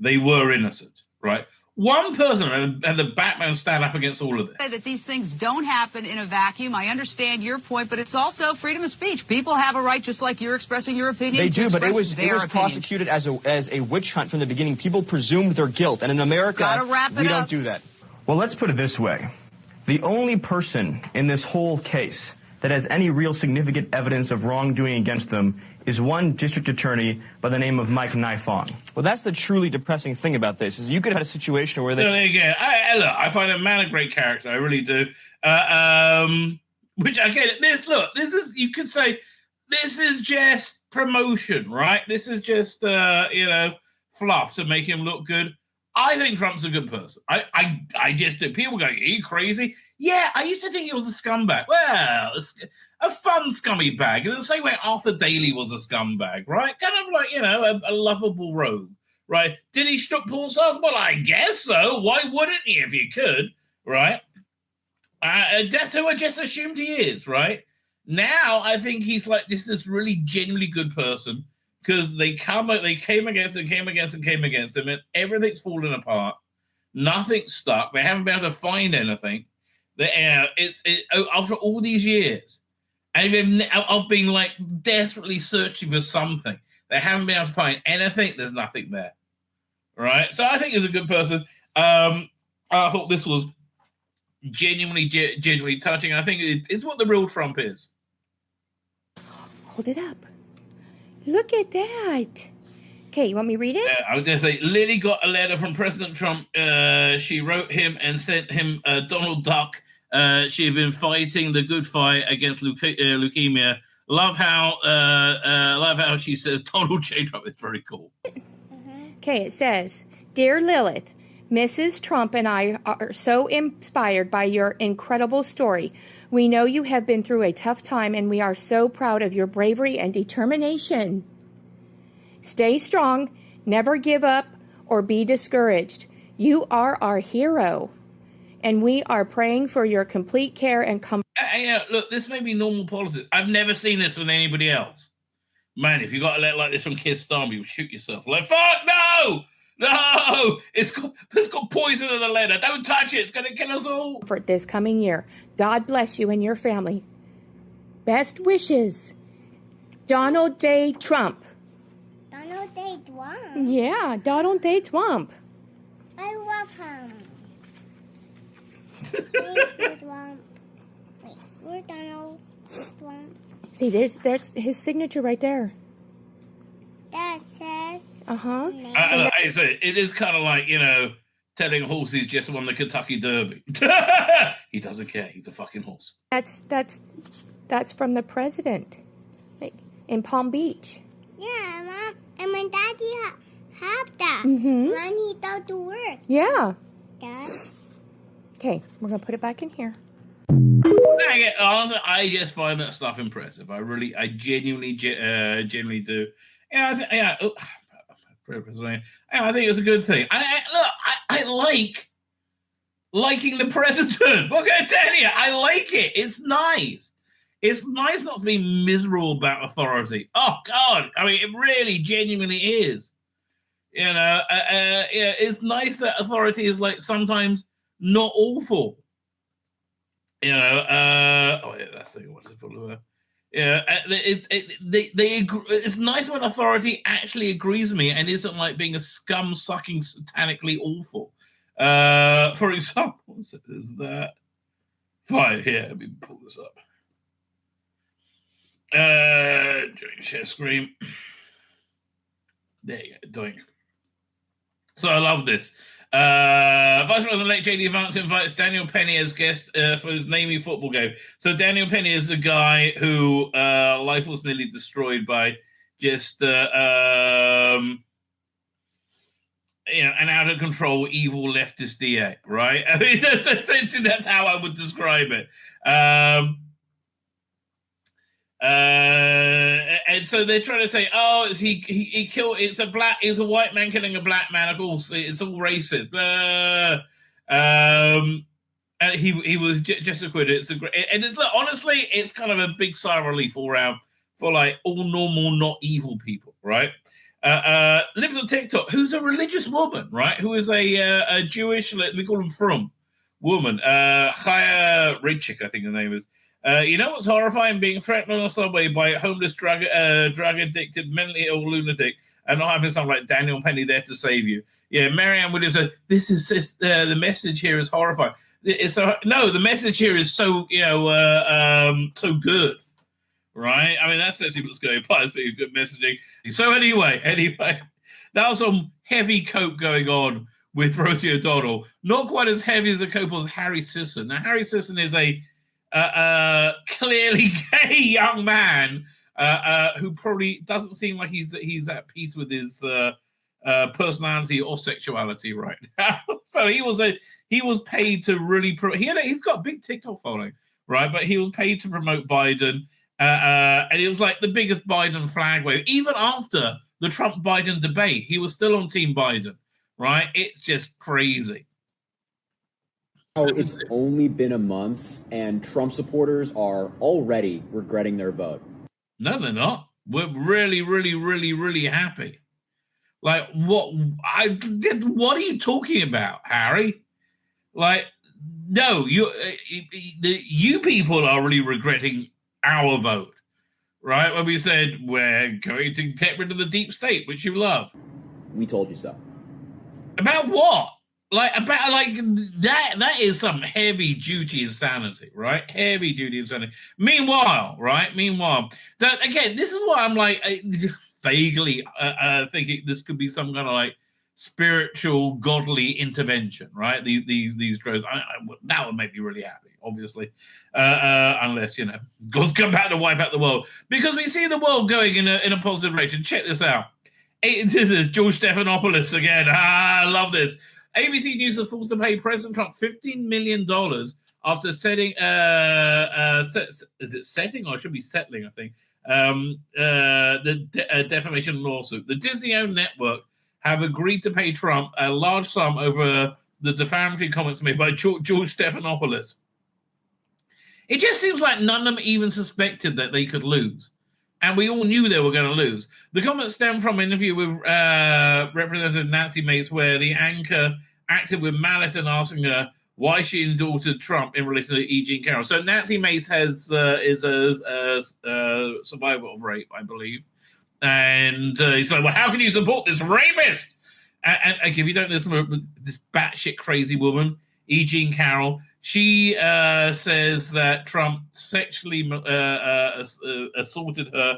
Speaker 1: They were innocent, right? One person and the Batman stand up against all of this.
Speaker 23: That these things don't happen in a vacuum. I understand your point, but it's also freedom of speech. People have a right, just like you're expressing your opinion.
Speaker 22: They do, but it was
Speaker 23: opinions.
Speaker 22: prosecuted as a witch hunt from the beginning. People presumed their guilt, and in America, we don't do that.
Speaker 2: Well, let's put it this way. The only person in this whole case that has any real significant evidence of wrongdoing against them is one district attorney by the name of Mike Nifong.
Speaker 22: Well, that's the truly depressing thing about this, is you could have had a situation where they...
Speaker 1: There you go. Look, I find a man a great character. I really do. Which, again, this is, you could say, this is just promotion, right? This is just, fluff to make him look good. I think Trump's a good person. I just do. People go, are you crazy? Yeah, I used to think he was a scumbag. Well, a fun scummy bag. In the same way Arthur Daley was a scumbag, right? Kind of like, a lovable rogue, right? Did he struck Paul Sars? Well, I guess so. Why wouldn't he if he could, right? That's who I just assumed he is, right? Now, I think he's like this really genuinely good person, because they came against him, and everything's falling apart. Nothing's stuck. They haven't been able to find anything. After all these years, and I've been like desperately searching for something. They haven't been able to find anything. There's nothing there, right? So I think he's a good person. I thought this was genuinely touching. I think it's what the real Trump is.
Speaker 24: Hold it up. Look at that. Okay, you want me to read it?
Speaker 1: I was going to say, Lily got a letter from President Trump. She wrote him and sent him Donald Duck. She had been fighting the good fight against leukemia. Love how she says Donald J. Trump. It's very cool.
Speaker 24: Okay, it says, Dear Lilith, Mrs. Trump and I are so inspired by your incredible story. We know you have been through a tough time, and we are so proud of your bravery and determination. Stay strong, never give up or be discouraged. You are our hero, and we are praying for your complete care and comfort.
Speaker 1: Look, this may be normal politics. I've never seen this with anybody else. Man, if you got a letter like this from Keir Starmer, you'll shoot yourself. Like, fuck, no! No! It's got poison in the letter. Don't touch it. It's going to kill us all.
Speaker 24: For this coming year, God bless you and your family. Best wishes, Donald J. Trump.
Speaker 10: Donald J. Trump?
Speaker 24: Yeah, Donald J. Trump.
Speaker 10: I love him. Where's Trump? Wait, where's Donald Trump?
Speaker 24: See, there's his signature right there.
Speaker 10: That says...
Speaker 1: It is kind of like, telling a horse he's just won the Kentucky Derby. He doesn't care. He's a fucking horse.
Speaker 24: That's from the president, like in Palm Beach.
Speaker 10: Yeah, Mom. And my daddy had that
Speaker 24: Mm-hmm.
Speaker 10: when he go to work.
Speaker 24: Yeah.
Speaker 10: Dad.
Speaker 24: Okay, we're gonna put it back in here.
Speaker 1: Honestly, I just find that stuff impressive. I genuinely do. I think it's a good thing. I like liking the president. What can I tell you? I like it. It's nice. It's nice not to be miserable about authority. Oh, God. I mean, it really genuinely is. It's nice that authority is like sometimes not awful. That's the one to put away. Yeah, it's nice when authority actually agrees with me and isn't like being a scum-sucking, satanically awful. For example, is that fine? Here, let me pull this up. Share screen. There you go. Doink. So I love this. Vice President elect JD Vance invites Daniel Penny as guest for his Navy football game. So Daniel Penny is the guy who life was nearly destroyed by just an out of control evil leftist DA, right? I mean, essentially that's how I would describe it. And so they're trying to say, oh, he killed. It's a white man killing a black man. Of course, it's all racist. And he was just acquitted. It's a great, and honestly, it's kind of a big sigh of relief all around for like all normal, not evil people, right? Lives on TikTok, who's a religious woman, right? Who is a Jewish, we call them from woman, Chaya Ritchik, I think the name is. You know what's horrifying? Being threatened on the subway by a homeless, drug addicted, mentally ill lunatic, and not having someone like Daniel Penny there to save you. Yeah, Marianne Williams said, the message here is horrifying. No, the message here is so, so good. Right? I mean, that's actually what's going on. It's been good messaging. So anyway, that was some heavy coke going on with Rosie O'Donnell. Not quite as heavy as the coke was Harry Sisson. Now, Harry Sisson is a clearly gay young man who probably doesn't seem like he's at peace with his personality or sexuality right now. So he was paid to really he's got a big TikTok following, right? But he was paid to promote Biden. And it was like the biggest Biden flag wave. Even after the Trump-Biden debate, he was still on Team Biden, right? It's just crazy.
Speaker 3: Oh, it's only been a month, and Trump supporters are already regretting their vote.
Speaker 1: No, they're not. We're really, really, really, really happy. Like, what are you talking about, Harry? Like, no, you people are really regretting our vote, right? When we said we're going to get rid of the deep state, which you love.
Speaker 3: We told you so.
Speaker 1: About what? That is some heavy duty insanity, right? Heavy duty insanity. Meanwhile, that again, this is why I'm like vaguely thinking this could be some kind of like spiritual, godly intervention, right? These drones, that would make me really happy. Obviously, unless God's come back to wipe out the world, because we see the world going in a positive direction. Check this out. This is George Stephanopoulos again. I love this. ABC News was forced to pay President Trump $15 million after setting. Is it setting or it should be settling? I think the defamation lawsuit. The Disney-owned network have agreed to pay Trump a large sum over the defamatory comments made by George Stephanopoulos. It just seems like none of them even suspected that they could lose. And we all knew they were going to lose. The comments stem from an interview with Representative Nancy Mace, where the anchor acted with malice in asking her why she endorsed Trump in relation to E. Jean Carroll. So Nancy Mace is a survivor of rape, I believe. And he's like, well, how can you support this rapist? And if you don't know this batshit crazy woman, E. Jean Carroll, she says that Trump sexually assaulted her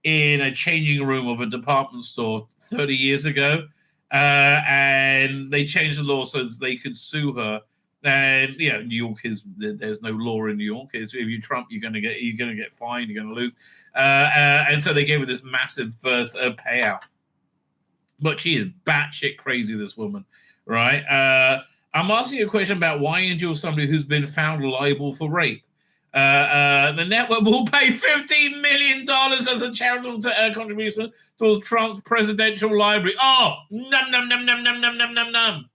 Speaker 1: in a changing room of a department store 30 years ago, and they changed the law so that they could sue her. And New York there's no law in New York. If you Trump, you're gonna get fined, you're gonna lose. And so they gave her this massive payout. But she is batshit crazy, this woman, right? I'm asking you a question about why endure somebody who's been found liable for rape. The network will pay $15 million as a charitable contribution towards Trump's presidential library. Oh, num, num, num, num, num, num, num, num, num.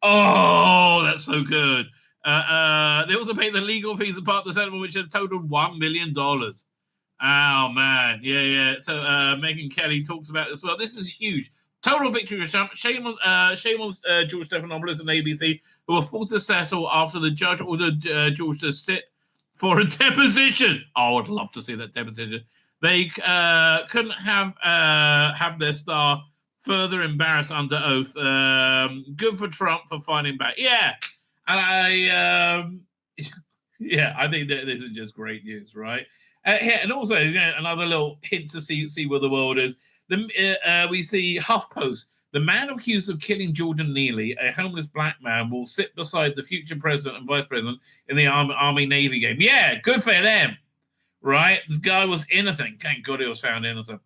Speaker 1: Oh, that's so good. They also paid the legal fees as part of the settlement, which had totaled $1 million. Oh, man. Yeah. So Megyn Kelly talks about this. Well, this is huge. Total victory for Trump. Shame on George Stephanopoulos and ABC, who were forced to settle after the judge ordered George to sit for a deposition. Oh, I'd love to see that deposition. They couldn't have their star further embarrassed under oath. Good for Trump for fighting back. Yeah, and I think that this is just great news, right? And also another little hint to see where the world is. We see HuffPost. The man accused of killing Jordan Neely, a homeless black man, will sit beside the future president and vice president in the Army-Navy game. Yeah, good for them, right? This guy was innocent. Thank God he was found innocent.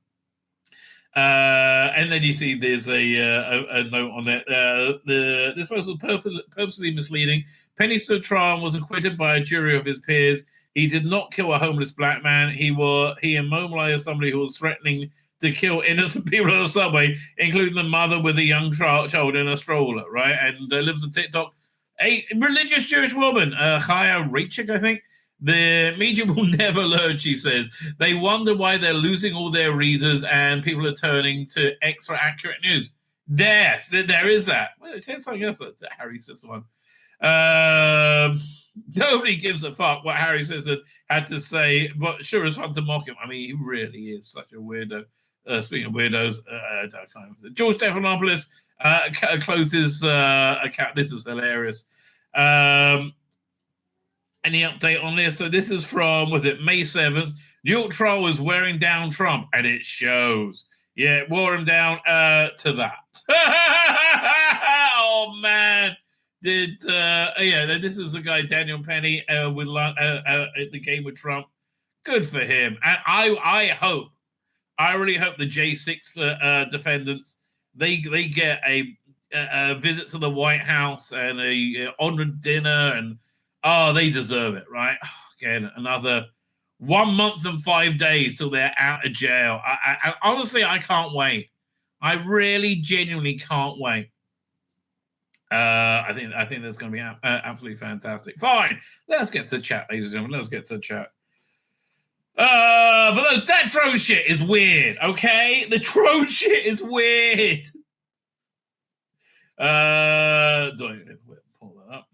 Speaker 1: And then you see there's a note on that. This post was purposely misleading. Penny Sotran was acquitted by a jury of his peers. He did not kill a homeless black man. He immobilized somebody who was threatening to kill innocent people on the subway, including the mother with a young child in a stroller, right? And lives on TikTok. A religious Jewish woman, Chaya Rachik, I think. The media will never learn, she says. They wonder why they're losing all their readers and people are turning to extra accurate news. Yes, there is that. Well, there's something else that Harry says one. Nobody gives a fuck what Harry says had to say, but sure it's fun to mock him. I mean, he really is such a weirdo. Speaking of weirdos, George Stephanopoulos closes account. This is hilarious. Any update on this? So this is from, May 7th. New York trial is wearing down Trump, and it shows. Yeah, it wore him down to that. Oh, man. This is the guy, Daniel Penny, with the game with Trump. Good for him. And I really hope the J6 defendants, they get a visit to the White House and a honored dinner, and they deserve it, right? Again, another 1 month and 5 days till they're out of jail. I honestly, I can't wait. I really, genuinely can't wait. I think that's going to be absolutely fantastic. Fine, let's get to chat, ladies and gentlemen. Let's get to chat. But that drone shit is weird. Okay, the drone shit is weird. Don't pull that up.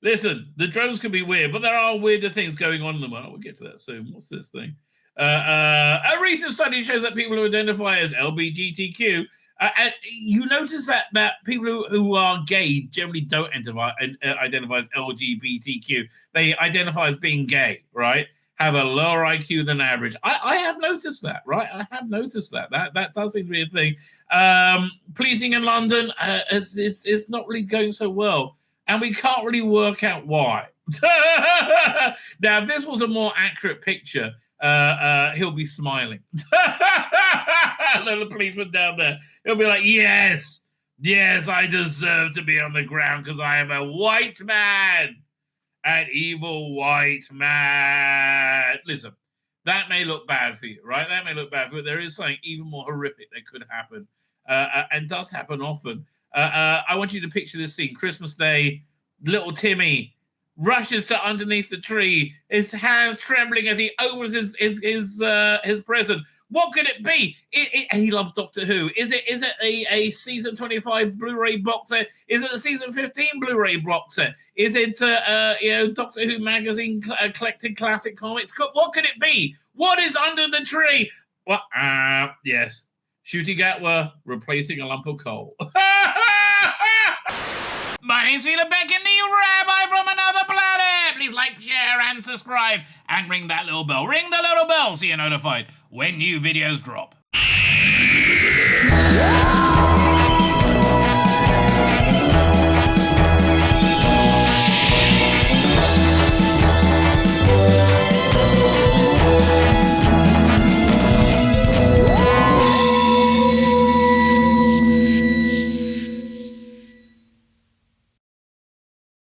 Speaker 1: Listen, the drones can be weird, but there are weirder things going on in the world. We'll get to that soon. What's this thing? A recent study shows that people who identify as LGBTQ, and you notice that people who are gay generally don't identify as LGBTQ. They identify as being gay, right? Have a lower IQ than average. I have noticed that, right? I have noticed that. That does seem to be a thing. Policing in London, it's not really going so well. And we can't really work out why. Now, if this was a more accurate picture, he'll be smiling. The policeman down there, he'll be like, yes, I deserve to be on the ground because I am a white man. An evil white man. Listen, that may look bad for you, right? That may look bad for you. There is something even more horrific that could happen and does happen often. I want you to picture this scene. Christmas Day, little Timmy rushes to underneath the tree, his hands trembling as he opens his present. What could it be? And he loves Doctor Who. Is it a season 25 Blu-ray box set? Is it a season 15 Blu-ray box set? Is it Doctor Who magazine collected classic comics? What could it be? What is under the tree? Well, yes, Shooty Gatwa replacing a lump of coal. My name's Tzvi Lebetkin, the Rabbi from another planet. Please like, share, and subscribe, and ring that little bell. Ring the little bell so you're notified when new videos drop.